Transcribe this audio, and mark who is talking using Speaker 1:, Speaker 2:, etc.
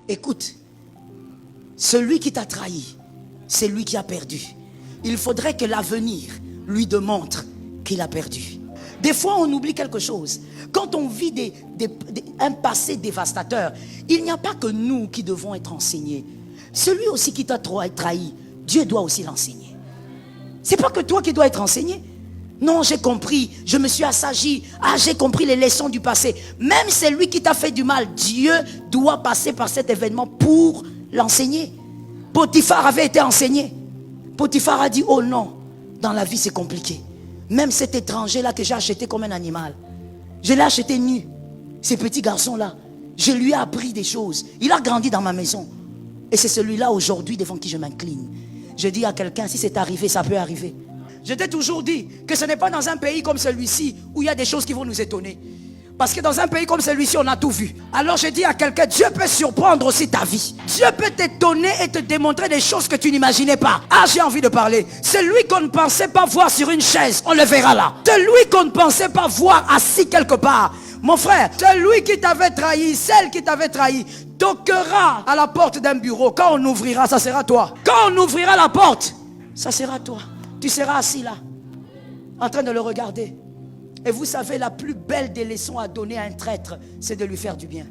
Speaker 1: Écoute, celui qui t'a trahi, c'est lui qui a perdu. Il faudrait que l'avenir lui démontre qu'il a perdu. Des fois, on oublie quelque chose. Quand on vit un passé dévastateur, il n'y a pas que nous qui devons être enseignés. Celui aussi qui t'a trahi, Dieu doit aussi l'enseigner. C'est pas que toi qui dois être enseigné. Non, j'ai compris, je me suis assagi. Ah, j'ai compris les leçons du passé. Même celui qui t'a fait du mal, Dieu doit passer par cet événement pour l'enseigner. Potiphar avait été enseigné. Potiphar a dit, oh non, dans la vie c'est compliqué. Même cet étranger-là que j'ai acheté comme un animal, je l'ai acheté nu. Ce petit garçon-là, je lui ai appris des choses. Il a grandi dans ma maison. Et c'est celui-là aujourd'hui devant qui je m'incline. Je dis à quelqu'un, si c'est arrivé, ça peut arriver. Je t'ai toujours dit que ce n'est pas dans un pays comme celui-ci où il y a des choses qui vont nous étonner. Parce que dans un pays comme celui-ci, on a tout vu. Alors je dis à quelqu'un, Dieu peut surprendre aussi ta vie. Dieu peut t'étonner et te démontrer des choses que tu n'imaginais pas. Ah, j'ai envie de parler. Celui qu'on ne pensait pas voir sur une chaise, on le verra là. Celui qu'on ne pensait pas voir assis quelque part. Mon frère, celui qui t'avait trahi, celle qui t'avait trahi, toquera à la porte d'un bureau. Quand on ouvrira, ça sera toi. Quand on ouvrira la porte, ça sera toi. Tu seras assis là, en train de le regarder. Et vous savez, la plus belle des leçons à donner à un traître, c'est de lui faire du bien.